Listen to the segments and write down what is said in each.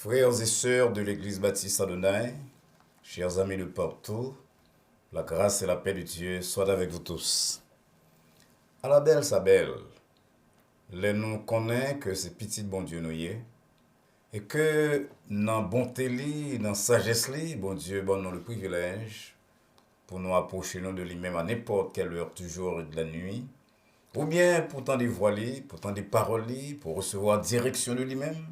Frères et sœurs de l'Église baptiste Adonai, chers amis de partout, la grâce et la paix de Dieu soient avec vous tous. À la belle sa belle, les nous connaît que c'est petit bon Dieu nous y est, et que dans bonté li, dans sagesse li, bon Dieu bon nous le privilège pour nous approcher nous de lui-même à n'importe quelle heure du jour et de la nuit, ou bien pour tant des voix li, pour tant des paroles li, pour recevoir direction de lui-même,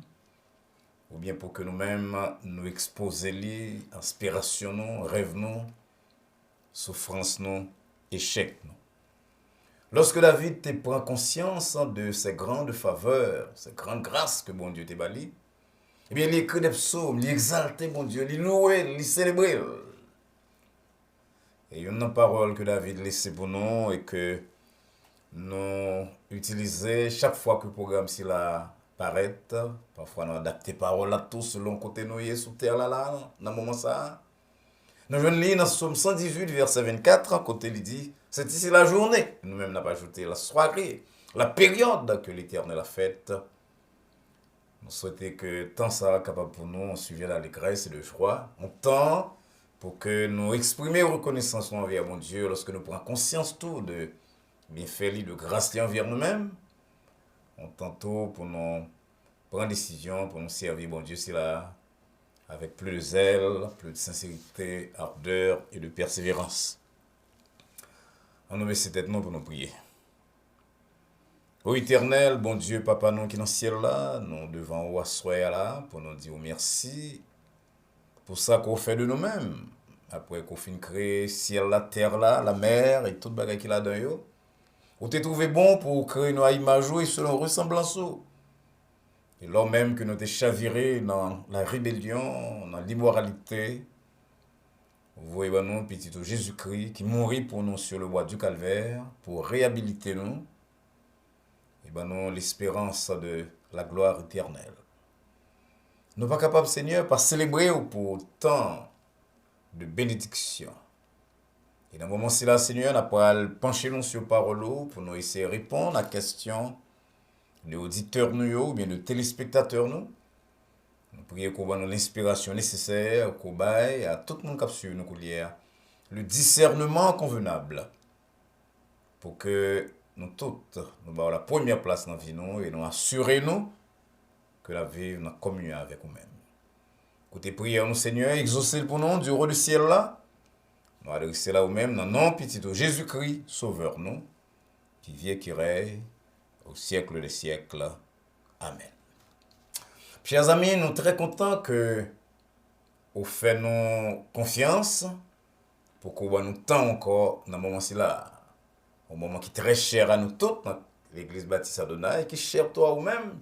ou bien pour que nous-mêmes nous exposer li, inspiration nous, rêve nous, souffrance nous, échec nous. Lorsque David te prend conscience de ces grandes faveurs, ces grandes grâces que bon Dieu te bali, eh bien, il écrit des psaumes, il exalte bon Dieu, il loue, il célèbre. Et il y a une parole que David laisse pour nous et que nous utilisons chaque fois que le programme s'il paraît. Parfois, nous adaptons parole à tous selon côté nous est sous terre là, dans le moment ça. Nous venons lire dans Psaume 118, verset 24, côté il dit, c'est ici la journée. Nous-mêmes n'avons pas ajouté la soirée, la période que l'Éternel a faite. Nous souhaitons que tant ça soit capable pour nous, on suive l'allégresse et de joie. On tend pour que nous exprimions reconnaissance envers mon Dieu lorsque nous prenons conscience tout de bienfaits, de grâce envers nous-mêmes. On tend tout pour nous prendre décision, pour nous servir mon Dieu, c'est là, avec plus de zèle, plus de sincérité, ardeur et de persévérance. On nous met cette tête nous pour nous prier. Ô éternel, bon Dieu, papa, nous qui dans le ciel là, nous devons asseoir là pour nous dire merci pour ça qu'on fait de nous-mêmes. Après qu'on finit créer ciel là, terre là, la mer et tout bagage qu'il a dans yo. Ou t'es trouvé bon pour créer nos images et selon ressemblance. Et lors même que nous t'es chaviré dans la rébellion, dans l'immoralité, vous voyez nous, petit Jésus-Christ qui mourit pour nous sur le bois du calvaire, pour réhabiliter nous. Et ben nous l'espérance de la gloire éternelle. Nous pas capables, Seigneur, pas célébrer pour tant de bénédictions. Et dans le moment-ci là, Seigneur, nous pas pencher nous sur parole pour nous essayer de répondre à la question de auditeurs nous ou bien de téléspectateurs nous. Nous prions qu'on va nous l'inspiration nécessaire, qu'on baille à tout le monde qui suit nous coulière, le discernement convenable pour que nous toutes, nous avons la première place dans la vie nous et nous assurer nous que la vie nous communion avec nous-mêmes. Côté prière nous Seigneur, exaucez pour nous du haut du ciel là. Nous adresser là nous-mêmes dans nom petit de Jésus-Christ, sauveur nous, qui vient qui règne au siècle des siècles. Amen. Chers amis, nous sommes très contents que vous faites nous confiance pour qu'on nous temps encore dans le moment-ci là. Un moment qui est très cher à nous tous, l'Église baptiste Adonai, et qui est cher toi ou même,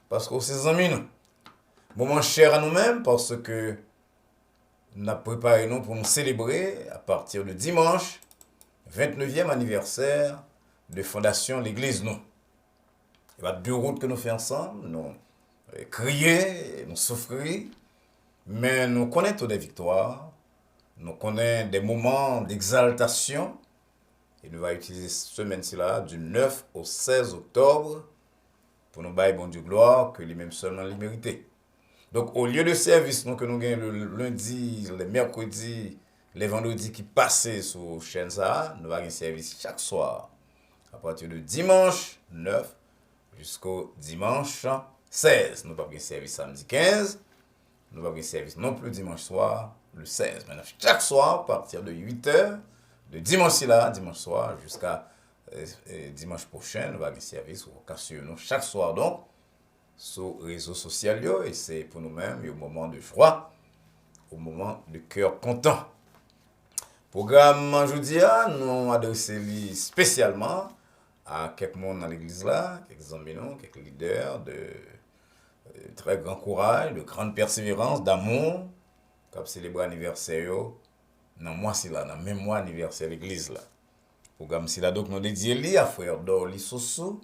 parce que c'est des amis nous. Moment cher à nous-mêmes, parce que nous avons préparé nous pour nous célébrer à partir de dimanche, 29e anniversaire de fondation l'Église nous. Il y a 2 routes que nous faisons ensemble, nous crier, nous souffrir, mais nous connaissons des victoires, nous connaissons des moments d'exaltation. Et nous allons utiliser cette semaine-ci là, du 9 au 16 octobre, pour nous bailler bon Dieu gloire, que lui-même seulement les mériter. Donc, au lieu de service que nous gagnons le lundi, le mercredi, les vendredis qui passent sur chaîne ça, nous allons un service chaque soir, à partir de dimanche 9 jusqu'au dimanche 16. Nous n'avons pas un service samedi 15, nous n'avons pas un service non plus dimanche soir, le 16. Maintenant, chaque soir, à partir de 8h, de dimanche là, dimanche soir, jusqu'à dimanche prochain, nous allons un service au occasion chaque soir donc, sur les réseaux sociaux, et c'est pour nous-mêmes un moment de joie, un moment de cœur content. Programme aujourd'hui, nous adressons spécialement à quelques monde dans l'église là, quelques amis, quelques leaders de très grand courage, de grande persévérance, d'amour, qui ont célébré l'anniversaire dans mois ci là, dans le même mois anniversaire de l'église là. Programme ci là, donc nous dédié à frère Dorly Sossou,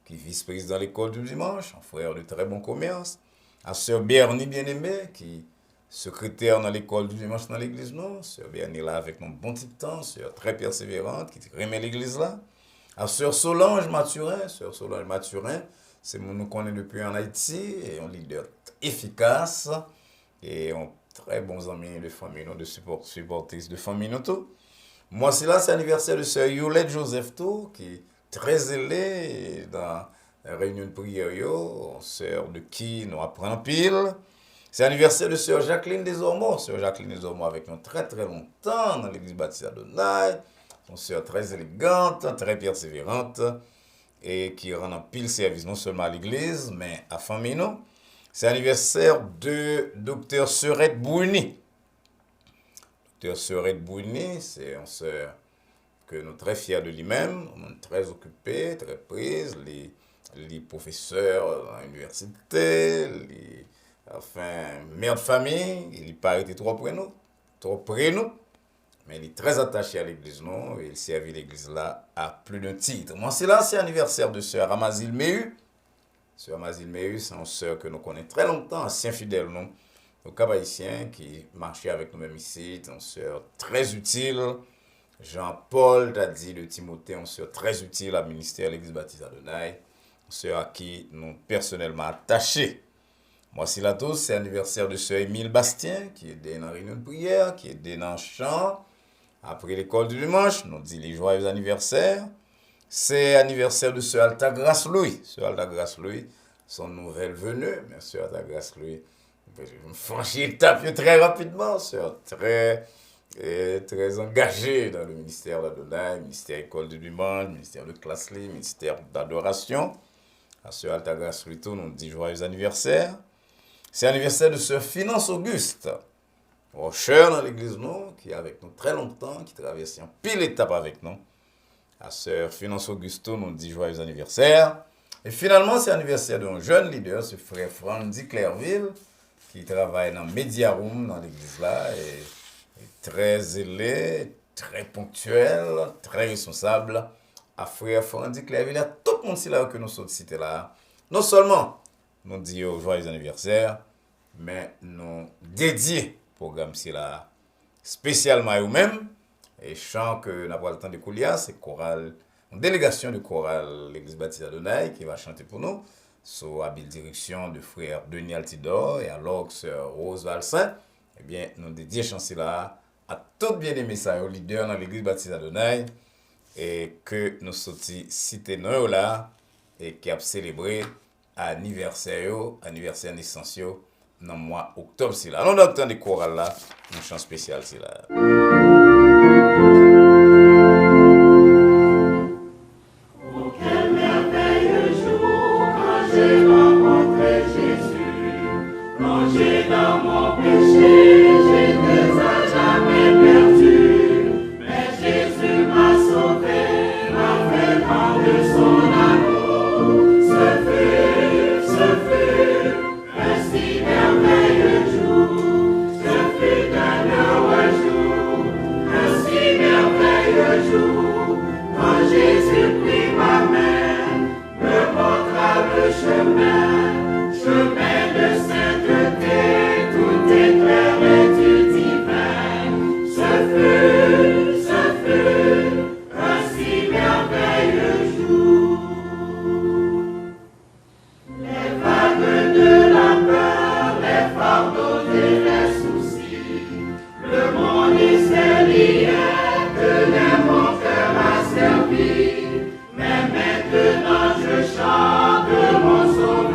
qui est vice-président de l'école du dimanche, un frère de très bon commerce, à sœur Bernie bien-aimée, qui est secrétaire dans l'école du dimanche dans l'église non, sœur Bernie là avec un bon petit temps, sœur très persévérante, qui remet l'église là, à sœur Solange Mathurin, C'est nous connaît depuis en Haïti et un leader efficace et un très bons amis de famille, de supportrices de famille nous tout. Moi, c'est là, c'est l'anniversaire de sœur Yolette Joseph tout, qui est très zélée dans la réunion de prière, sœur de qui nous apprend pile. C'est l'anniversaire de sœur Jacqueline Desormeaux. Sœur Jacqueline Desormeaux avec nous très très longtemps dans l'église baptiste Adonai. Une sœur très élégante, très persévérante et qui rend un pile service non seulement à l'église, mais à famille nous. C'est l'anniversaire de Dr Serette Bouni. Dr Serette Bouni, c'est une sœur que nous sommes très fiers de lui-même, on est très occupé, très prise, les professeurs à l'université, enfin, mère de famille, il n'est pas arrêté trop près de nous, mais il est très attaché à l'église, non, et il servi l'église là à plus d'un titre. Moi, c'est là, c'est l'anniversaire de sœur Amazil Mehu. Sœur Amazil Mehu, c'est une sœur que nous connaissons très longtemps, ancien fidèle, non, au Cap-Haïtien, qui marchait avec nous-mêmes ici, une sœur très utile. Jean-Paul t'a dit de Timothée, une sœur très utile à ministère de l'église baptiste Adonai, une sœur à qui nous personnellement attachés. Moi, c'est là tous, c'est l'anniversaire de sœur Émile Bastien, qui est dans la réunion de prière, qui est dans le chant. Après l'école du dimanche, nous dit les joyeux anniversaires. C'est l'anniversaire de sœur Alta Grace Louis. Sœur Alta Grace Louis, son nouvelle venue, mais sœur Alta Grace Louis, franchit l'étape très rapidement, sœur très engagée dans le ministère d'Adonai, ministère école du dimanche, ministère de classe libre, ministère d'adoration. À sœur Alta Grace Louis, nous dit joyeux anniversaire. C'est l'anniversaire de sœur Finance Auguste, rocheur dans l'église, nous, qui est avec nous très longtemps, qui traverse un pile étape avec nous. À sœur Finance Auguste, nous dit joyeux anniversaire. Et finalement, c'est l'anniversaire d'un jeune leader, ce frère Frandy Clairville, qui travaille dans Media Room, dans l'église là, et très zélé, très ponctuel, très responsable. À frère Frandy Clairville, à tout le monde là que nous sommes cités là. Non seulement nous disons joyeux anniversaire, mais nous dédions le programme là spécialement à eux-mêmes. Et chant que n'a pas le temps de couler, c'est chorale, une délégation de chorale l'église baptiste Adonai qui va chanter pour nous, sous habile direction de frère Denis Altidor et alors sœur Rose Valsin. Eh bien, nous dédions chanter là à tout bien-aimé ça, aux leaders dans l'église baptiste Adonai, et que nous sommes cités là, et qui a célébré anniversaire naissance dans le mois octobre. Alors, dans le temps de chorale là, une chant spéciale là. Mais maintenant je chante mon sauveur.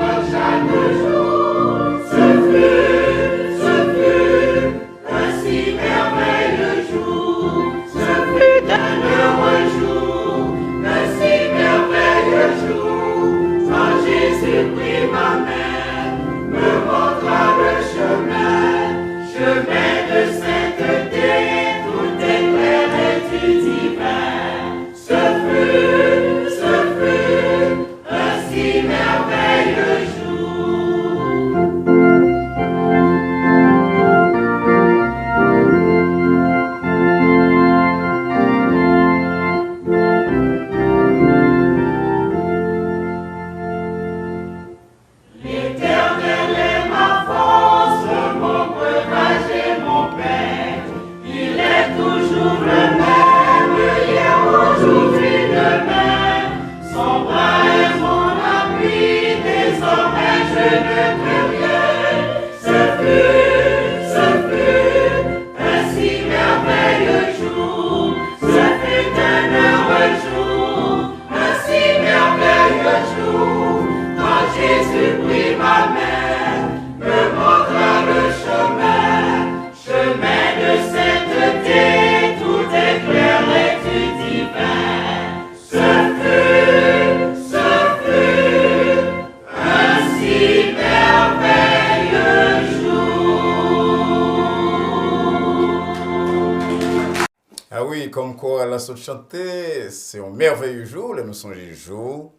Ah oui, comme quoi la saute chanter, c'est un merveilleux jour, le nous sommes les jours.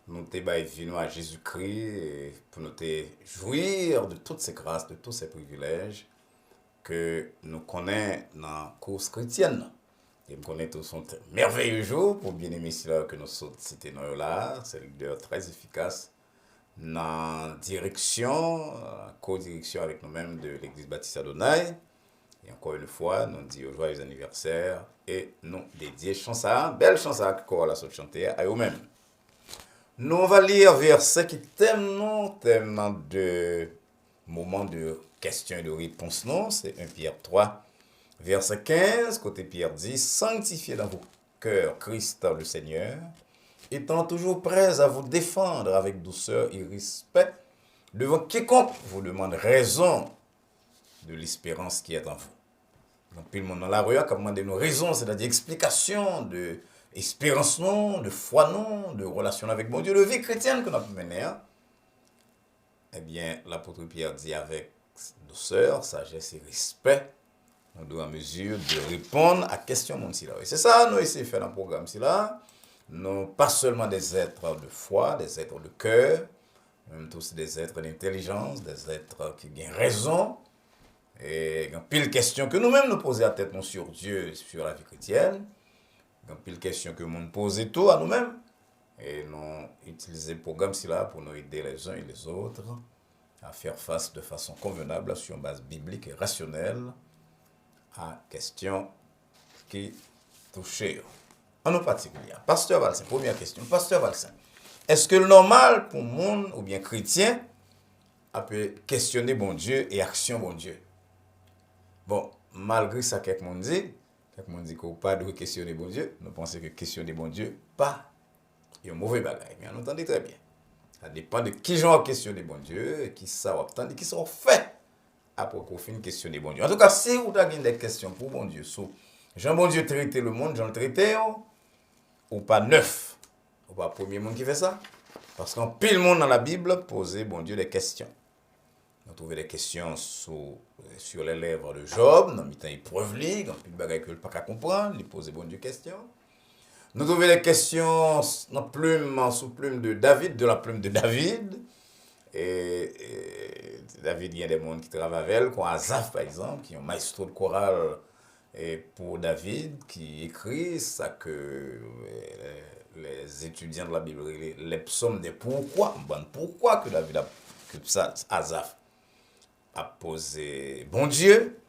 Nous te vivons à Jésus-Christ pour nous te jouir de toutes ces grâces, de tous ces privilèges que nous connaissons dans la course chrétienne. Et nous connaissons tous son merveilleux jour pour bien aimer cela que nous sommes cités là. C'est un leader très efficace dans la direction, co-direction avec nous-mêmes de l'Église Baptiste Adonai. Et encore une fois, nous disons joyeux anniversaire et nous dédions chansa, belle chansa que la saute chanter à eux-mêmes. Nous allons lire verset qui thème de moment de questions et de réponses. Non, c'est 1 Pierre 3, verset 15, côté Pierre dit, sanctifiez dans vos cœurs Christ le Seigneur, étant toujours prêts à vous défendre avec douceur et respect devant quiconque vous demande raison de l'espérance qui est en vous. Donc, puis le monde dans la rue a demandé nos raisons, c'est-à-dire explication de espérance non, de foi non, de relation avec bon Dieu, de vie chrétienne que nous avons menée. Eh bien, l'apôtre Pierre dit avec douceur, sagesse et respect, nous devons en mesure de répondre à la question de là. Et c'est ça, nous essayons de faire dans le programme là. Nous pas seulement des êtres de foi, des êtres de cœur, même tous des êtres d'intelligence, des êtres qui ont raison. Et il y a pile questions que nous-mêmes nous posons à tête sur Dieu, sur la vie chrétienne. Il y a pile questions que nous posons tout à nous-mêmes. Et nous utilisons le programme là pour nous aider les uns et les autres à faire face de façon convenable sur une base biblique et rationnelle à questions qui touchent. En nous particulier, Pasteur Valsin, première question. Pasteur Valsin, est-ce que le normal pour le monde ou bien chrétien a pu questionner bon Dieu et action bon Dieu? Bon, malgré ça, quelqu'un dit qu'on pas de questionner bon Dieu. Nous pensons que questionner bon Dieu, pas un mauvais bagage. Mais on entend très bien. Ça dépend de qui j'en questionner bon Dieu et qui ça tandis qui sont faits après qu'on finisse questionner bon Dieu. En tout cas, si vous avez des questions pour bon Dieu, sur Jean bon Dieu traiter le monde, Jean le traité, ou pas neuf, ou pas premier monde qui fait ça. Parce qu'en pile monde dans la Bible posait bon Dieu des questions. On trouve des questions sur les lèvres de Job, dans le épreuve ligue, dans le bagaille que le pas comprendre, il posait bon Dieu questions. Nous trouvons des questions sous plume de David, de la plume de David. Et David, il y a des gens qui travaillent avec elle, comme Asaph par exemple, qui est un maestro de chorale pour David, qui écrit ça que les étudiants de la Bible, les psaumes des pourquoi que David a, que ça, Asaph a posé bon Dieu.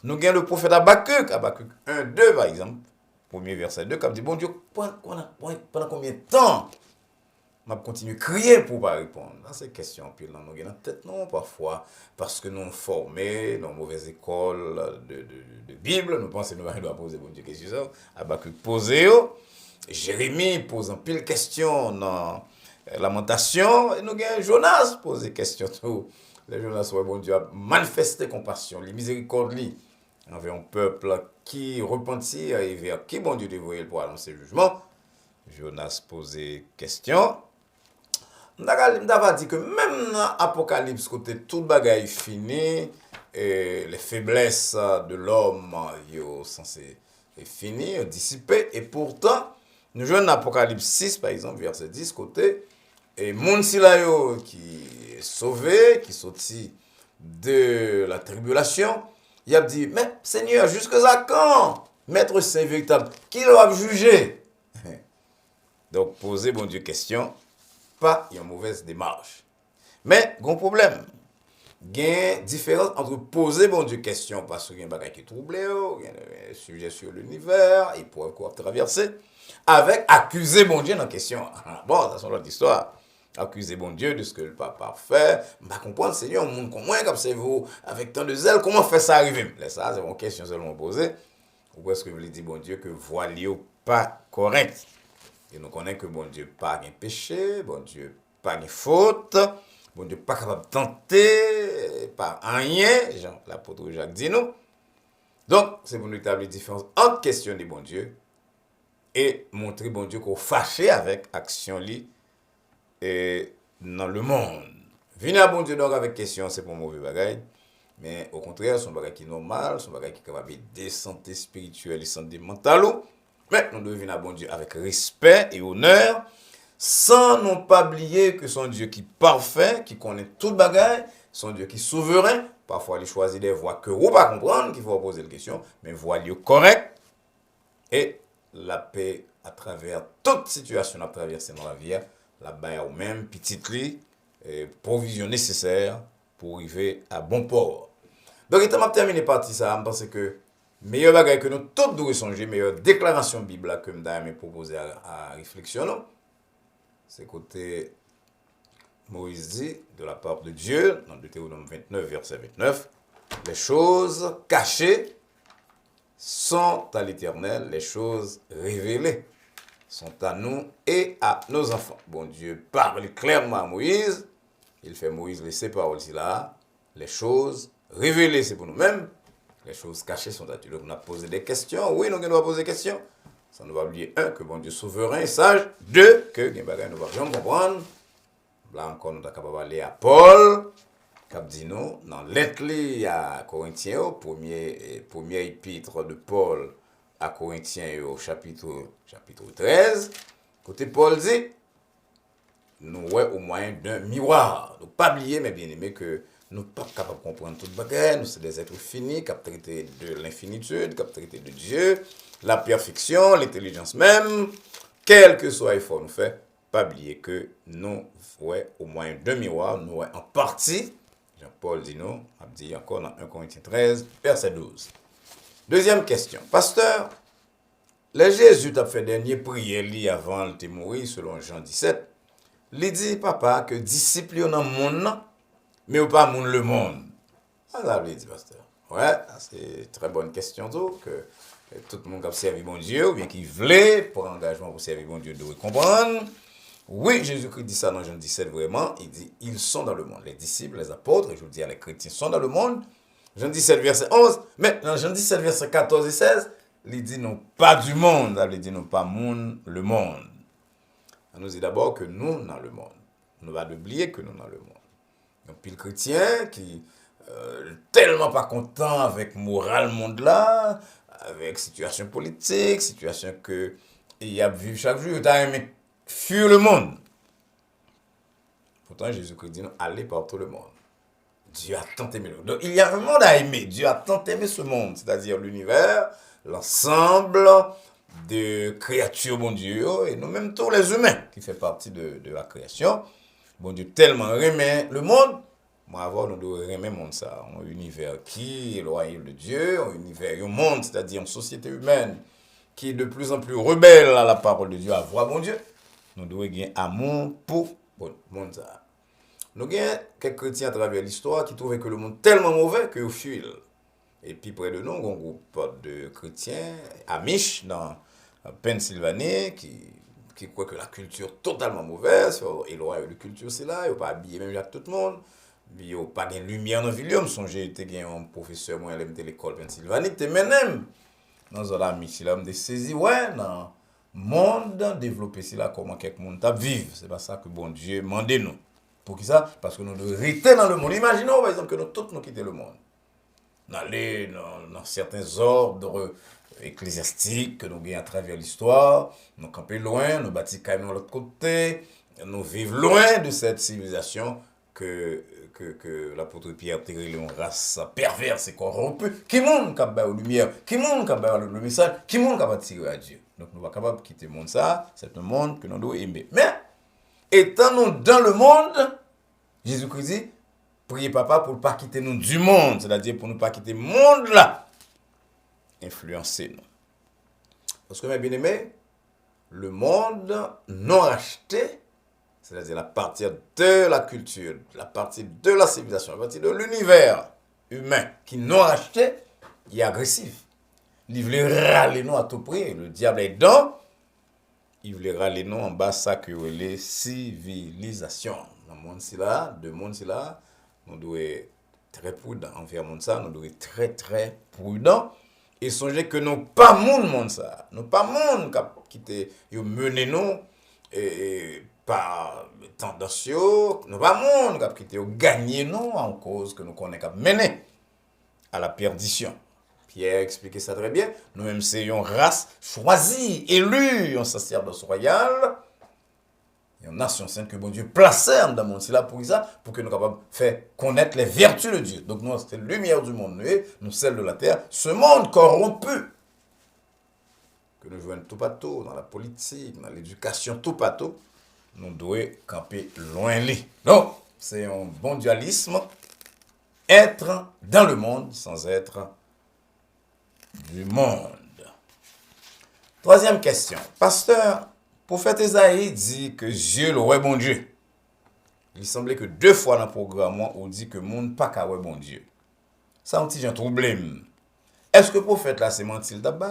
Nous avons le prophète Habakkuk 1, 2 par exemple, premier verset 2, qui dit bon Dieu, pendant combien de temps on continue à crier pour ne pas répondre à ces questions. Puis là, nous avons en tête, non, parfois, parce que nous sommes formés dans une mauvaise école de Bible, nous pensons que nous allons poser bon Dieu question. Habakkuk posé, Jérémie pose un pile question dans Lamentation, et nous avons Jonas poser question tout. Les Jonas, bon Dieu a manifesté compassion, les miséricordes envers un peuple qui repentit et vers qui bon Dieu dévoyé pour annoncer le jugement. Jonas posait question. On a dit que même dans l'Apocalypse, côté tout le bagage fini, et les faiblesses de l'homme sont censées finir, dissipées, et pourtant, nous jouons dans l'Apocalypse 6, par exemple, verset 10, côté, et moun silayo qui est sauvé, qui sorti de la tribulation, il a dit, mais Seigneur, jusqu'à quand, Maître Saint véritable, qui l'a jugé? Donc, poser, bon Dieu, question, pas une mauvaise démarche. Mais, grand problème, il y a une différence entre poser, bon Dieu, question, parce qu'il y a un bagage qui est troublé, il y a un sujet sur l'univers, il pourrait quoi traverser, avec accuser, bon Dieu, dans la question. Bon, ça, c'est l'autre histoire. accuser bon Dieu de ce que le papa fait. Je ne comprends pas, Seigneur, on monde comme moi, comme c'est vous, avec tant de zèle, comment faire ça arriver? Là, ça, c'est une question seulement posée. Ou est-ce que vous lui dites, bon Dieu, que voile pas correct? Et nous connaissons que bon Dieu pas de péché, bon Dieu pas de faute, bon Dieu pas capable de tenter, pas rien, Jean, l'apôtre Jacques dit nous. Donc, c'est pour nous établir la différence entre question de bon Dieu et montrer bon Dieu qu'on fâché avec action li et dans le monde. Venir à bon Dieu donc avec question, c'est pour mauvais bagaille. Mais au contraire, son bagage qui est normal, son bagage qui est capable de santé spirituelle et santé mentale. Mais nous devons venir à bon Dieu avec respect et honneur, sans non pas oublier que son Dieu qui est parfait, qui connaît tout bagage, son Dieu qui est souverain. Parfois, il choisit des voies que vous ne pas comprendre, qu'il faut poser la question, mais voies correctes. Et la paix à travers toute situation à traverser dans la vie, la bain ou même petite lit, provision nécessaire pour arriver à bon port. Donc, il m'a terminé partie ça, je pense que meilleur bagage que nous tous devons songer, meilleure déclaration biblique que je proposer à réflexion, c'est côté Moïse dit, de la part de Dieu, dans Deutéronome 29, verset 29, les choses cachées sont à l'Éternel, les choses révélées sont à nous et à nos enfants. Bon Dieu parle clairement à Moïse, il fait Moïse laisser parole là, les choses révélées c'est pour nous-mêmes, les choses cachées sont à Dieu. Donc on a posé des questions, oui nous devons poser des questions, ça nous va oublier un, que bon Dieu souverain et sage, deux, que nous ne va jamais comprendre. Là encore, nous sommes capables d'aller à Paul, qui dit nous, dans l'être à Corinthiens, premier épître de Paul à Corinthiens au chapitre 13, côté Paul dit, nous ouais au moyen d'un miroir. Donc, pas oublier, mes bien-aimés, que nous ne sommes pas capables de comprendre toute bagarre, nous sommes des êtres finis, qui traitent de l'infinitude, qui traitent de Dieu, la perfection, l'intelligence même, quel que soit l'effort nous fait. Pas oublier que nous, ouais, au moins deux miroirs, nous, ouais, en partie, Jean-Paul dit nous, a dit encore dans 1 Corinthiens 13, verset 12. Deuxième question. Pasteur, le Jésus t'a fait dernier prière avant de mourir, selon Jean 17. Il dit, papa, que disciple dans le monde, mais ou pas monde le monde. Ah, ça veut dire, pasteur. Ouais, c'est une très bonne question, tout, que tout le monde qui a servi bon Dieu, ou bien qui voulait, pour engagement pour servir bon Dieu, doit comprendre. Oui, Jésus-Christ dit ça dans Jean 17 vraiment. Il dit, ils sont dans le monde. Les disciples, les apôtres, et je vous dis, les chrétiens sont dans le monde. Jean 17 verset 11. Mais dans Jean 17 verset 14 et 16, il dit non pas du monde. Il dit non pas monde, le monde. On nous dit d'abord que nous dans le monde. On va oublier que nous dans le monde. Donc, puis le chrétien qui tellement pas content avec moral monde là, avec situation politique, situation que il y a vivre chaque jour, il a aimé fuir le monde. Pourtant, Jésus-Christ dit, allez par tout le monde. Dieu a tant aimé le monde. Donc, il y a un monde à aimer. Dieu a tant aimé ce monde, c'est-à-dire l'univers, l'ensemble de créatures, bon Dieu, et nous-mêmes tous les humains qui font partie de la création. Bon Dieu tellement aimé le monde. Moi, avant, nous devons aimer le monde, ça. Un univers qui est le royaume de Dieu, un univers, un monde, c'est-à-dire une société humaine qui est de plus en plus rebelle à la parole de Dieu, à voir bon Dieu. Nous devons gagner amour pour le monde. Nous avons quelques chrétiens à travers l'histoire qui trouvaient que le monde est tellement mauvais qu'ils fuient. Et puis près de nous, on a un groupe de chrétiens, Amish, dans Pennsylvanie, qui croient que la culture est totalement mauvaise. Et la culture, c'est là, ils n'ont pas habillé même avec tout le monde. Ils n'ont pas de lumière dans la ville. Je songe, j'étais un professeur, moi, à l'école Pennsylvanie, j'étais même dans un Amish, là, je saisi, ouais, dans monde développé c'est là comment quelqu'un monde t'a vivre, c'est pas ça que bon Dieu mande nous. Pour qui ça? Parce que nous devons rester dans le monde. Imaginons par exemple que nous tous nous quitter le monde. Aller dans certains ordres ecclésiastiques que nous gagnons à travers l'histoire, nous camper loin, nous bâtir quand même de l'autre côté, nous vivre loin de cette civilisation que l'apôtre Pierre Thérèse une race perverse et corrompue, qui monde qui a la lumière, qui monde qui a le message, qui monde qui a tiré à Dieu. Donc nous ne sommes pas capables de quitter le monde ça, c'est un monde que nous devons aimer. Mais, étant nous dans le monde, Jésus-Christ dit, priez papa pour ne pas quitter nous du monde, c'est-à-dire pour ne pas quitter le monde là, influencer nous. Parce que mes bien-aimés, le monde non racheté, c'est-à-dire à partir de la culture, à partir de la civilisation, à partir de l'univers humain qui nous a acheté, il est agressif. Il voulait râler nous à tout prix. Le diable est dans. Il voulait râler nous en bas ça que les civilisations. Dans le monde là, de monde là, nous devons être très prudents envers le monde ça, nous devons être très très prudents et songer que nous pas monde ça, nous pas monde qui te mené nous et par tendance, nous pas monde qui te gagné nous en cause que nous connaît cap mener à la perdition. Pierre expliquait ça très bien. Nous-mêmes, c'est une race choisie, élue, un sacerdoce royal, une nation sainte que bon Dieu plaçait dans le monde. C'est là pour ça, pour que nous soyons capables de faire connaître les vertus de Dieu. Donc, nous, c'est la lumière du monde, nous, celle de la terre. Ce monde corrompu, que nous jouons tout partout, dans la politique, dans l'éducation, tout partout, nous devons camper loin de lui. Donc, c'est un bon dualisme. Être dans le monde sans être du monde. Troisième question. Pasteur, prophète Esaïe dit que Dieu le ouais bon Dieu. Il semblait que 2 fois dans le programme, on dit que le monde pas qu'à ouais bon Dieu. Ça, on dit un problème. Est-ce que le prophète là, c'est mentir d'abord?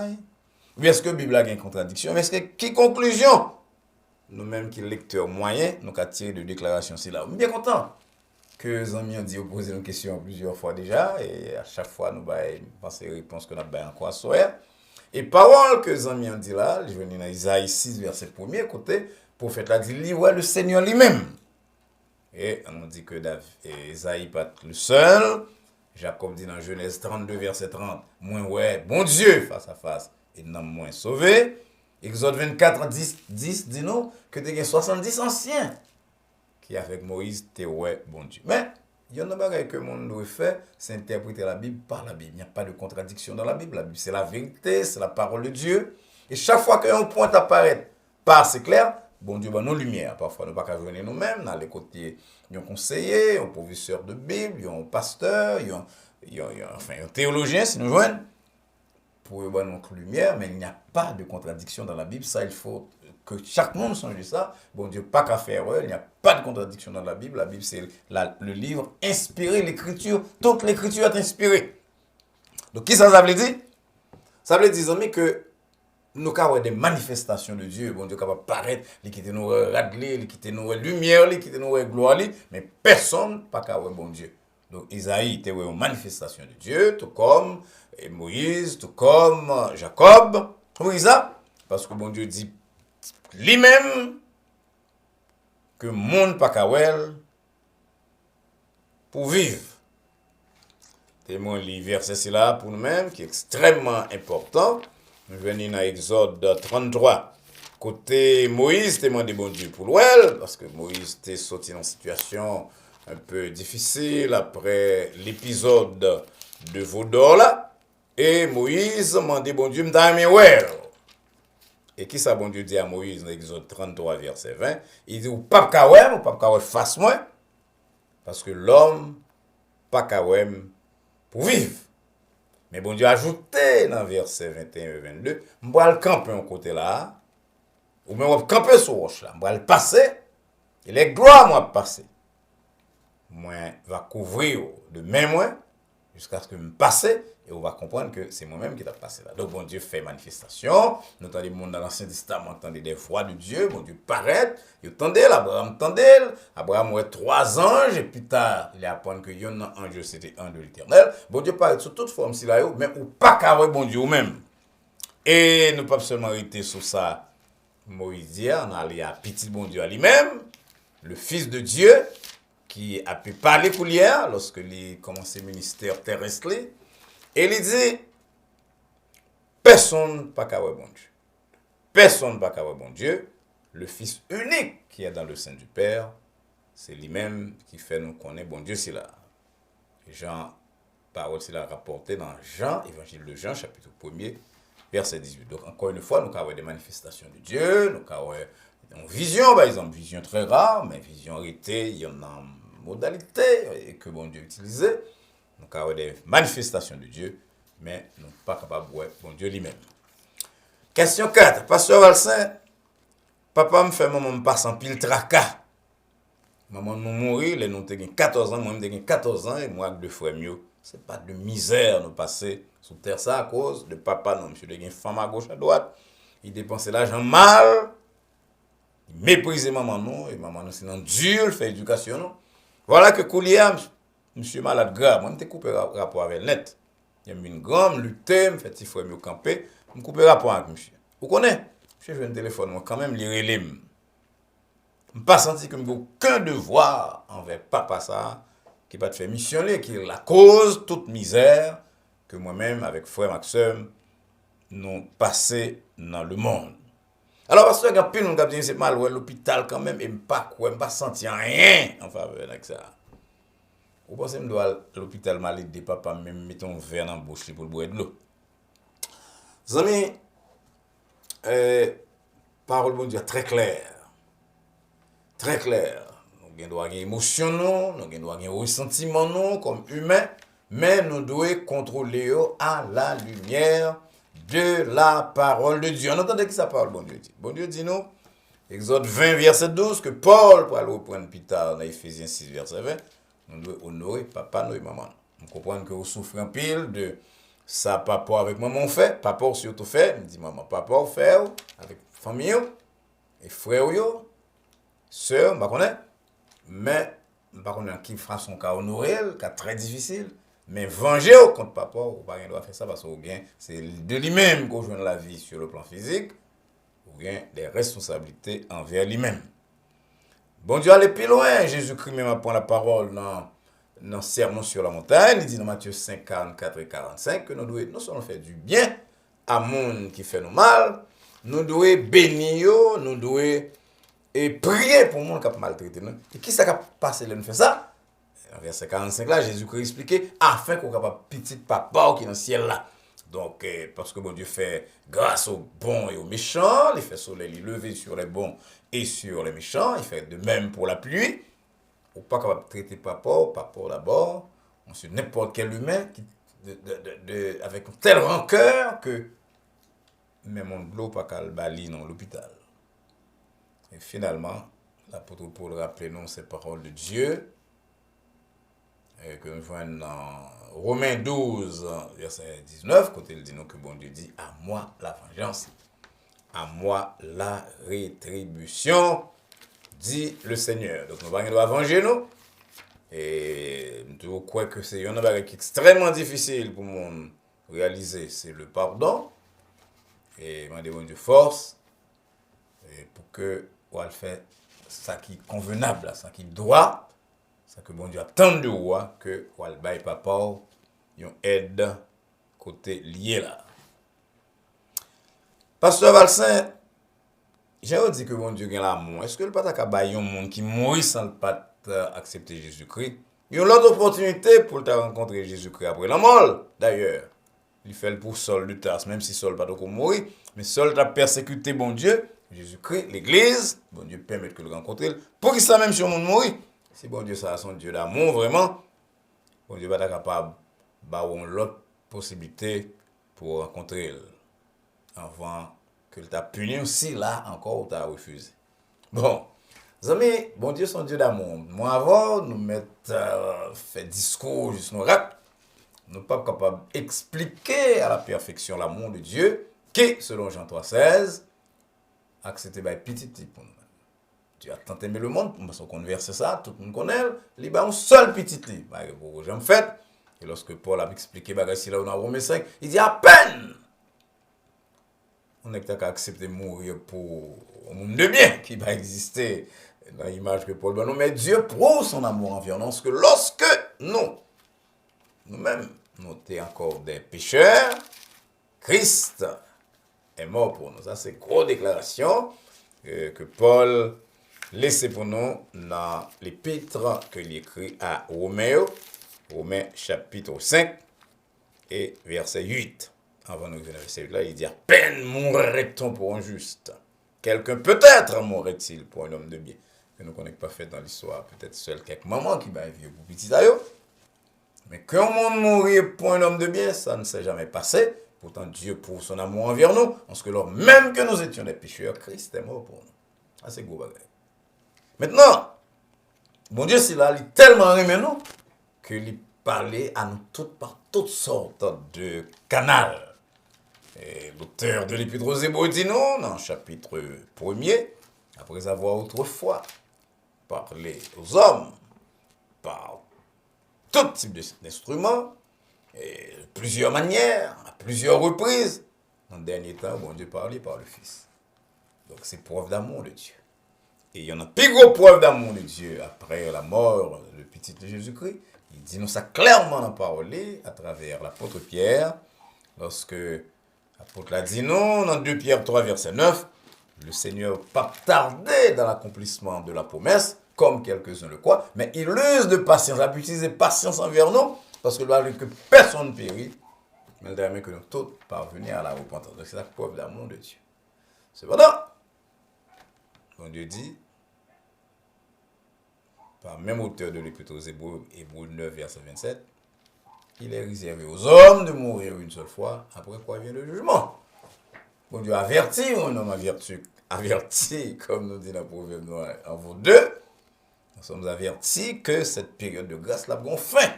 Ou est-ce que la Bible a une contradiction? Mais est-ce que, qui conclusion? Nous-mêmes qui lecteurs moyens, nous avons tiré de déclaration, c'est là. On est bien content que les amis ont dit poser une question plusieurs fois déjà, et à chaque fois, nous pensons les réponses que nous avons encore à soir. Et parole que les amis ont dit là, je viens dans Isaïe 6, verset 1er, écoutez, le prophète l'a dit, ouais, le Seigneur lui-même. Et on dit que Isaïe pas le seul. Jacob dit dans Genèse 32, verset 30, moins ouais, bon Dieu, face à face, et non moins sauvé. Exode 24, 10 dit nous que tu as 70 anciens qui avec Moïse, t'es ouais, bon Dieu. Mais, il y a un bagage que le monde doit faire, c'est interpréter la Bible par la Bible. Il n'y a pas de contradiction dans la Bible. La Bible, c'est la vérité, c'est la parole de Dieu. Et chaque fois qu'un point apparaît par c'est clair, bon Dieu, nos lumières. Parfois, nous ne pouvons pas venir nous-mêmes, dans les côtés, il y a un conseiller, un professeur de Bible, il y a un pasteur, il y a un théologien, si nous joignent, pour notre lumière, mais il n'y a pas de contradiction dans la Bible. Ça, il faut que chaque monde songe ça. Bon Dieu, pas qu'à faire, il n'y a pas de contradiction dans la Bible. La Bible, c'est le livre inspiré, l'écriture. Toute l'écriture est inspirée. Donc, qui ça veut dire? Ça veut dire, amis, que nous avons des manifestations de Dieu. Bon Dieu, capable de paraître, il quitte nous radler, il quitte nous lumière, il quitte nous gloire, mais personne pas qu'à bon Dieu. Donc, Isaïe était une manifestation de Dieu, tout comme Moïse, tout comme Jacob. Comment ça? Parce que bon Dieu dit lui-même que le monde pas qu'à pour vivre. Témoin le verset là pour nous-mêmes qui est extrêmement important. Nous venons dans Exode 33. Côté Moïse, témoin de bon Dieu pour l'ouel, parce que Moïse était sorti dans une situation un peu difficile après l'épisode de Vaudor là. Et Moïse m'a dit bon Dieu, m't'a ouais. Et qui ça bon Dieu dit à Moïse dans Exode 33 verset 20, il dit ou pas kawem, ou pas kawem face moi, parce que l'homme pas kawem pour vivre. Mais bon Dieu a ajouté dans verset 21 et 22, m'ba le camper un côté là, ou même on camper sur roche là, m'ba le passer, et les gloires moi passer. Moi va couvrir de main moi jusqu'à ce que me passe et on va comprendre que c'est moi-même qui t'a passé là. Donc bon Dieu fait manifestation, nous entendons les monde dans l'Ancien Testament entendez des voix de Dieu, bon Dieu paraît, il entendait Abraham entendait, Abraham ouais 3 anges et plus tard il apprend que yon ange c'était un de l'Éternel. Bon Dieu paraît sous toute forme si là mais ou pas qu'à bon Dieu ou même. Et nous pas seulement arrêter sur ça Moïse dit on allait à petit bon Dieu à lui-même, le fils de Dieu qui a pu parler pour hier lorsque il commençait le ministère terrestre. Et il dit, personne pas qu'à bon Dieu. Personne pas qu'à bon Dieu. Le Fils unique qui est dans le sein du Père, c'est lui-même qui fait nous connaître bon Dieu, c'est là. Jean, parole, c'est là rapporté dans Jean, évangile de Jean, chapitre 1er, verset 18. Donc, encore une fois, nous avons des manifestations de Dieu, nous avons une vision, par exemple, vision très rare, mais vision arrêtée, il y en a modalité que bon Dieu utilisait. Nous avons des manifestations de Dieu, mais nous ne sommes pas capables de voir bon Dieu lui-même. Question 4. Pasteur Valsin, papa me fait moment me passe en pile tracas Maman nous mourir, les nous avons 14 ans, moi-même j'ai 14 ans, et moi avec deux frères mieux. C'est pas de misère nous passer sous terre ça à cause de papa, non, monsieur, de une femme à gauche, à droite. Il dépensait l'argent mal, il méprisait maman, non, et maman, nous, c'est dans dur, il fait éducation, non. Voilà que Koulia, monsieur malade grave, moi, je coupé rapport avec le net. Il y a une grande lutte, je fais petit frère mieux camper, je coupé rapport avec monsieur. Vous connaissez? Monsieur, je vais un téléphone, moi, quand même, il relève. Je n'ai pas senti que j'ai aucun devoir envers papa ça, qui va te faire missionner, qui est la cause toute misère que moi-même, avec frère Maxime, nous passé dans le monde. Alors, parce que quand nous avons dit c'est mal, ouais, l'hôpital quand même, et je ne pas senti rien en faveur de ça. Vous pensez que je dois aller à l'hôpital malade de papa, même mettre un verre dans la bouche pour boire de l'eau. Amis, parole bon Dieu très claire. Très clair. Nous devons avoir des émotions, nous devons avoir des ressentiments comme humains, mais nous devons contrôler à la lumière de la parole de Dieu. On entend qui ça parle, bon Dieu dit. Bon Dieu dit nous, Exode 20, verset 12, que Paul, pour aller reprendre plus tard dans Ephésiens 6, verset 20, nous devons honorer papa, nous et maman. Nous comprenons que vous souffrez un pile de ça, papa avec maman fait, papa surtout fait, nous dit maman, papa fait avec famille et frère, sœur, je ne connais pas, mais je ne connais pas qui fera son cas honoré, cas très difficile. Mais venger contre papa, ou pas doit faire ça parce que c'est de lui-même qu'on joue la vie sur le plan physique, ou bien des responsabilités envers lui-même. Bon Dieu, allez plus loin. Jésus-Christ même apprend la parole dans le sermon sur la montagne. Il dit dans Matthieu 5, 44 et 45 que nous devons non seulement faire du bien à monde qui fait nous mal, nous devons bénir, nous devons et prier pour le monde qui a maltraité. Et qui ça qui a passé là, nous fait ça? En verset 45 là, Jésus-Christ expliquait afin qu'on soit capable petit papa qui est dans le ciel là. Donc, parce que bon Dieu fait grâce aux bons et aux méchants, il fait soleil, il lever sur les bons et sur les méchants, il fait de même pour la pluie. Ou pas capable de traiter papa d'abord, ensuite n'importe quel humain avec une telle rancœur que même on ne peut pas qu'à le balayer dans l'hôpital. Et finalement, l'apôtre Paul rappelle nous ces paroles de Dieu, que nous voyons dans Romains 12, verset 19, quand il dit nous que bon Dieu dit, à moi la vengeance, à moi la rétribution, dit le Seigneur. Donc nous allons venger nous. Et nous croyons que c'est un bagage extrêmement difficile pour nous réaliser, c'est le pardon. Et je demande de force pour que on fait ça qui est convenable, ça qui doit, ça que bon Dieu attend de moi, que on bail papa, une aide côté lié là. Pasteur Valsin, j'ai dit que bon Dieu a l'amour. Est-ce que le pata ka bail un monde qui mourit sans le pas accepter Jésus-Christ? Il y a une autre opportunité pour te rencontrer Jésus-Christ après la mort. D'ailleurs, il fait le pour Saul de Tarse, même si Saul pas de mourir, mais Saul a persécuté bon Dieu. Jésus-Christ, l'Église, bon Dieu permet que le rencontre. Pour qu'il soit même sur le monde mourir, si bon Dieu ça a son Dieu d'amour vraiment, bon Dieu va être capable d'avoir l'autre possibilité pour rencontrer avant que t'a puni aussi là encore t'a refusé. Bon, amis, bon Dieu son Dieu d'amour. Moi avant nous mettre fait discours juste nous rap, nous pas capable d'expliquer à la perfection l'amour de Dieu qui selon Jean 3,16 accepté par petit pour nous. Dieu a tant aimé le monde, parce qu'on verse ça, tout le monde connaît, il y a un seul petit lit. Pour j'aime fait, et lorsque Paul a expliqué si là on a Romains 5, il dit à peine on est qu'à accepter mourir pour un monde de bien qui va exister dans l'image que Paul donne, mais Dieu prouve son amour envers nous, parce que lorsque nous-mêmes, nous étions encore des pécheurs, Christ est mort pour nous. Ça, c'est une grosse déclaration que Paul laisse pour nous dans l'épître qu'il écrit à Romains chapitre 5 et verset 8. Avant de verset 8, là, il dit à peine mourrait-on pour un juste. Quelqu'un peut-être mourrait-il pour un homme de bien. Que nous ne connaissons pas fait dans l'histoire, peut-être seul quelques mamans qui va vivre pour petit d'ailleurs. Mais qu'un monde mourir pour un homme de bien, ça ne s'est jamais passé. Pourtant, Dieu prouve son amour envers nous, parce que lors même que nous étions des pécheurs, Christ est mort pour nous. Ah, c'est gros bagage. Maintenant, Bon Dieu, c'est là, il est tellement aimé nous, qu'il parlait à nous toutes par toutes sortes de canaux. Et l'auteur de l'Épître aux Hébreux dit non, dans le chapitre 1er, après avoir autrefois parlé aux hommes par tout type d'instruments, et de plusieurs manières, à plusieurs reprises, dans le dernier temps, bon Dieu parlait par le Fils. Donc c'est preuve d'amour de Dieu. Et il y en a plus gros preuve d'amour de Dieu après la mort du petit de Jésus-Christ. Il dit nous ça clairement dans la parole à travers l'apôtre Pierre, lorsque l'apôtre l'a dit non, dans 2 Pierre 3, verset 9, le Seigneur pas tardé dans l'accomplissement de la promesse, comme quelques-uns le croient, mais il use de patience, il a pu utiliser patience envers nous, parce que il veut que personne ne périsse, mais il aime que nous tous parvenir à la repentance. Donc c'est la preuve d'amour de Dieu. Cependant, bon Dieu dit, par même auteur de l'Épître aux Hébreux, Hébreux 9, verset 27, il est réservé aux hommes de mourir une seule fois, après quoi vient le jugement. Bon Dieu avertit, un homme averti, comme nous dit dans le proverbe en vous deux, nous sommes avertis que cette période de grâce là prend fin.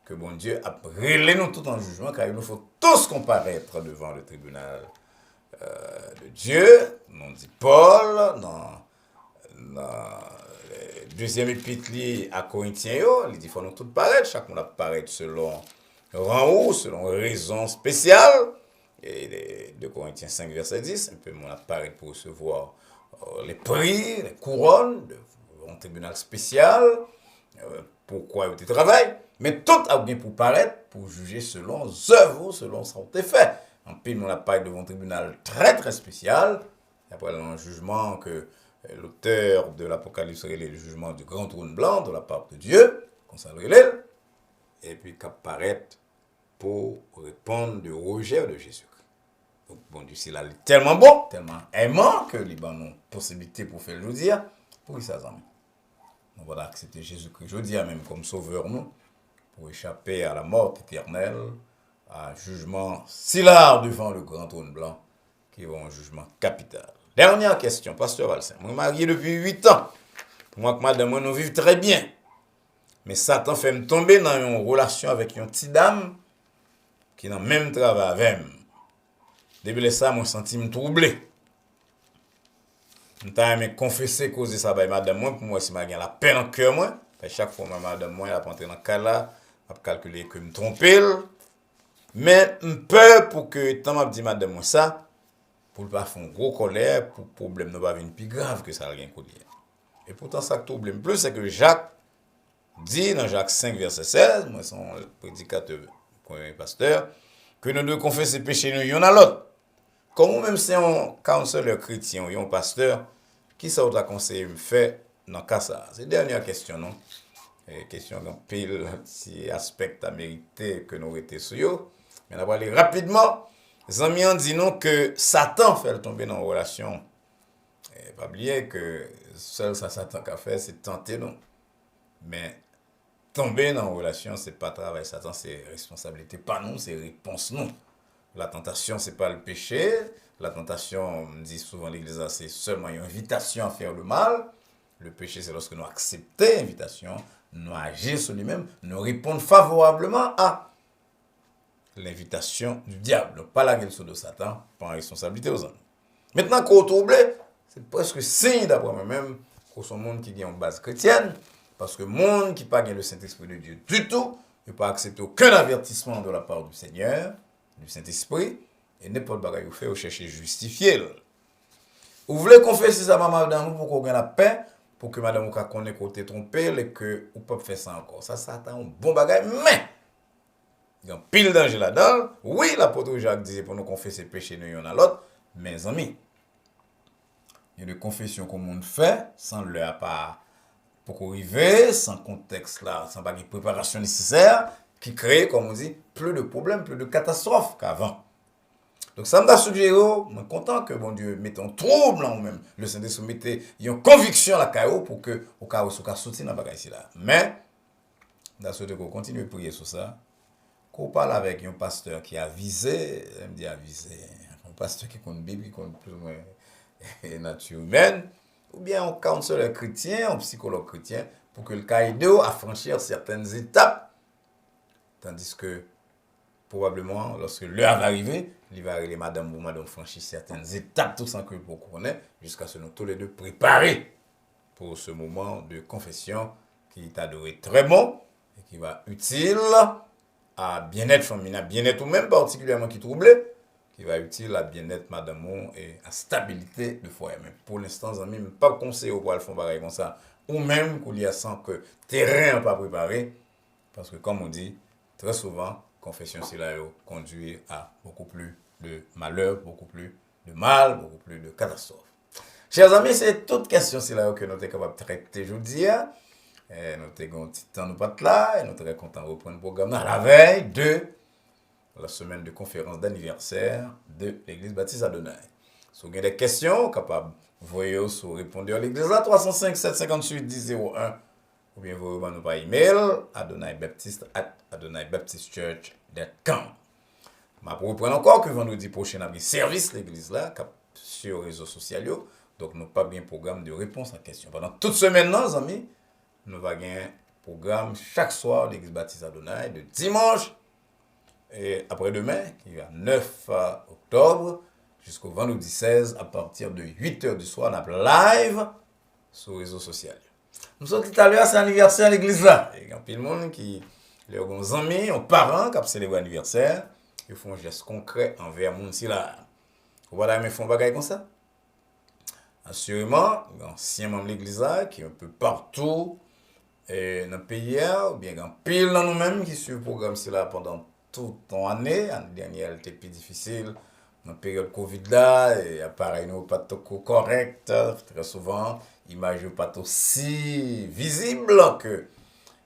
Que bon Dieu a relé nous tout en jugement, car il nous faut tous comparaître devant le tribunal de Dieu. Nous dit Paul, dans le deuxième épître à Corinthiens, il dit qu'il faut nous tous paraître, chacun doit paraître selon rang ou selon raison spéciale. Et de Corinthiens 5, verset 10, un peu mon apparaît pour recevoir les prix, les couronnes, un tribunal spécial, pourquoi il travaille, mais tout a bien pour paraître, pour juger selon œuvres, selon son fait. En pile, mon apparaît devant un tribunal très très spécial, après un jugement que l'auteur de l'Apocalypse relève le jugement du grand trône blanc de la part de Dieu, qu'on s'en relève, et puis qu'apparaît pour répondre du rejet de Jésus. Donc, bon Dieu, c'est là tellement bon, tellement aimant que les bonnes possibilités pour faire le dire, pour ça, on va accepter Jésus-Christ, je dis même comme sauveur, nous, pour échapper à la mort éternelle, à un jugement si large devant le grand trône blanc, qui va un jugement capital. Dernière question, Pasteur Valsin. Moi, marié depuis 8 ans. Moi, que madame, nous vivons très bien. Mais Satan fait me tomber dans une relation avec une petite dame qui n'a même travail avec moi. Depuis ça, moi, senti me troublé. Je me confesser cause ça by madame moi pour moi si m'a la peine en cœur moi. Chaque fois madame moi elle a entré dans cas là, a calculer que me tromper. Mais peur pour que tant m'a dit madame moi ça pour pas faire une gros colère pour problème ne pas venir plus grave que ça rien colère. Et pourtant ça qui trouble plus c'est que Jacques dit dans Jacques 5 verset 16, moi son prédicateur premier pasteur que nous devons confesser péché nous y'en a l'autre. Comme même si on counseleur chrétien ou un pasteur, qui ça vous a conseillé me fait dans le cas ça? C'est la dernière question, non? Question d'un pile si aspect à mériter que nous étions sur eux. Mais on va aller rapidement. Les amis ont dit non que Satan fait tomber dans une relation. Et pas oublier que seul ça Satan qu'a fait, c'est tenter non. Mais tomber dans une relation, c'est pas travail Satan, c'est responsabilité pas nous, c'est réponse nous. La tentation, ce n'est pas le péché. La tentation, on dit souvent l'Église, c'est seulement une invitation à faire le mal. Le péché, c'est lorsque nous acceptons l'invitation, nous agissons sur lui-même, nous répondons favorablement à l'invitation du diable. Donc, pas la gueule de Satan, pas en responsabilité aux hommes. Maintenant, qu'on trouble, c'est presque signe d'après moi-même pour ce monde qui a une base chrétienne, parce que le monde qui n'a pas le Saint-Esprit de Dieu du tout, ne peut pas accepter aucun avertissement de la part du Seigneur, du Saint-Esprit, et n'importe quoi vous fait, vous cherchez justifier. Vous voulez confesser ça à madame pour qu'on ait la paix, pour que madame vous connaisse côté trompé, et que vous ne pouvez pas faire ça encore. Ça, Satan, un bon bagage, mais il y a un pile danger là-dedans. Oui, l'apôtre Jacques disait pour nous confesser péché, nous y en a l'autre, mes amis. Il y a des confessions que monde fait, sans le pas pour arriver, sans contexte là, sans pas de préparation nécessaire, qui crée, comme on dit, plus de problèmes, plus de catastrophes qu'avant. Donc ça m'a suggéré, je suis content que bon Dieu mette un trouble en même. Le Saint-Esprit mette une conviction à la CAO pour que au cas où ça sortir dans bagage là. Mais dans ce qu'on continue à prier sur ça, qu'on parle avec un pasteur qui a visé, il me dit avisé, un pasteur qui connaît Bible, qui connaît plus ou moins nature humaine, ou bien un counselor chrétien, un psychologue chrétien, pour que le cas aide à franchir certaines étapes. Tandis que, probablement, lorsque l'heure va arriver, il va arriver madame ou madame franchir certaines étapes, tout sans que vous connaissez, jusqu'à ce que nous tous les deux préparés pour ce moment de confession qui t'a donné très bon et qui va utile à bien-être féminin, bien-être ou même particulièrement qui troublé, qui va utile à bien-être madame et à stabilité de foyer. Mais pour l'instant, amis, pas conseiller au poil fond pareil comme ça, ou même qu'il y a sans que terrain pas préparé, parce que comme on dit, très souvent, confession c'est là conduit à beaucoup plus de malheur, beaucoup plus de mal, beaucoup plus de catastrophes. Chers amis, c'est toute question c'est là que nous sommes capables de traiter aujourd'hui. Nous avons un petit temps nous pas là et nous sommes très contents de reprendre le programme à la veille de la semaine de conférence d'anniversaire de l'église baptiste Adonai. Si vous avez des questions, capable voyez sur répondeur à l'église là 305 758 1001 ou bien vous nous par email adonaibaptiste@adonaibaptistechurch.com. Je reprends encore que vendredi prochain a un service l'église là sur les réseaux sociaux. Donc nous pas bien programme de réponse à questions. Pendant toute semaine les amis, nous va un programme chaque soir l'église baptiste Adonai de dimanche et après-demain, qui est 9 octobre, jusqu'au vendredi 16, à partir de 8h du soir, on a live sur les réseaux sociaux. Nous sommes tout à l'heure, c'est l'anniversaire à l'église là. Il y a plein de monde qui, leurs amis, leurs parents qui célèbrent l'anniversaire, ils font un geste concret envers les gens là. Vous voyez, ils font des choses comme ça. Assurément, il y a ancien membre de l'église là, qui est un peu partout dans le pays, ou bien il y a pile dans nous-mêmes qui suivent le programme là pendant toute l'année. L'année dernière, elle était plus difficile. Dans la période Covid là, et appareil nous pas tout correct, très souvent, image pas aussi visible que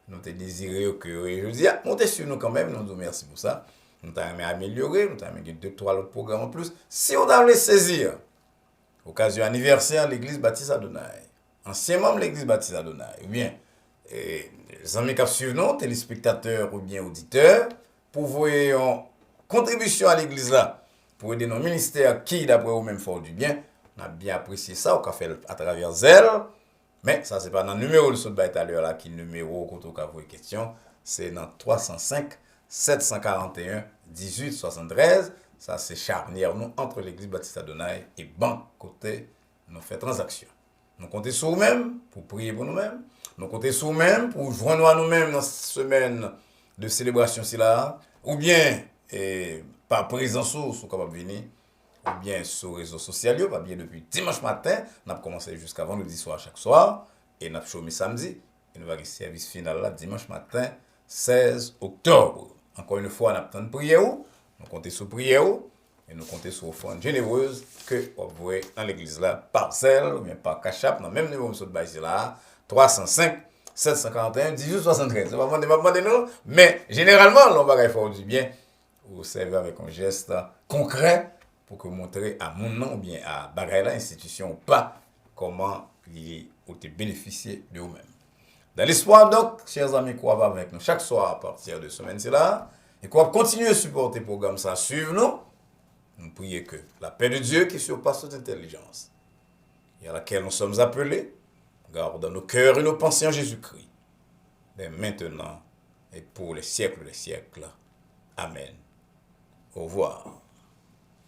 nous te désiré que je dis, montez sur nous quand même, nous vous merci pour ça. Nous t'avons amélioré, nous t'avons 2-3 autres programmes en plus. Si on a saisir, occasion anniversaire de l'église baptiste Adonai, ancien membre de l'église baptiste Adonai, ou bien, les amis qui suivent nous, téléspectateurs ou bien auditeurs, pour voir une contribution à l'église là, pour aider nos ministères qui, d'après vous-même, font du bien. On a bien apprécié ça, on a fait à travers Zelle. Mais ça, c'est pas dans le numéro de ce tout à l'heure là, qui est le numéro quand on a vos questions. C'est dans 305 741 18 73. Ça, c'est charnière nous entre l'église baptiste Adonai et banque côté nous fait transaction. Nous comptons sur nous-mêmes pour prier pour nous-mêmes. Nous comptons sur nous-mêmes pour joindre à nous-mêmes dans cette semaine de célébration là, ou bien par présence sur capable venir, ou bien sur les réseaux sociaux, pas bien depuis dimanche matin, on a commencé jusqu'à vendredi soir chaque soir, et on a chômé samedi, et nous allons service final là dimanche matin, 16 octobre. Encore une fois, on a besoin de prière, nous comptons sur prière, et nous comptons sur offrande généreuse que vous voyez dans l'église là, par Zelle, ou bien par Cachap, dans le même numéro de là, 305 741 1873. C'est pas demander nous, mais généralement, on va faire du bien, ou servir avec un geste concret pour que montrer à mon nom ou bien à Bagaïla, institution ou pas, comment il ont bénéficié de vous-même. Dans l'espoir donc, chers amis, quoi avec nous chaque soir à partir de semaine c'est là, et quoi continuer à supporter le programme ça, suivre nous, nous prions que la paix de Dieu qui surpasse toute intelligence, et à laquelle nous sommes appelés, garde dans nos cœurs et nos pensées en Jésus-Christ, dès maintenant et pour les siècles des siècles. Amen. Au revoir.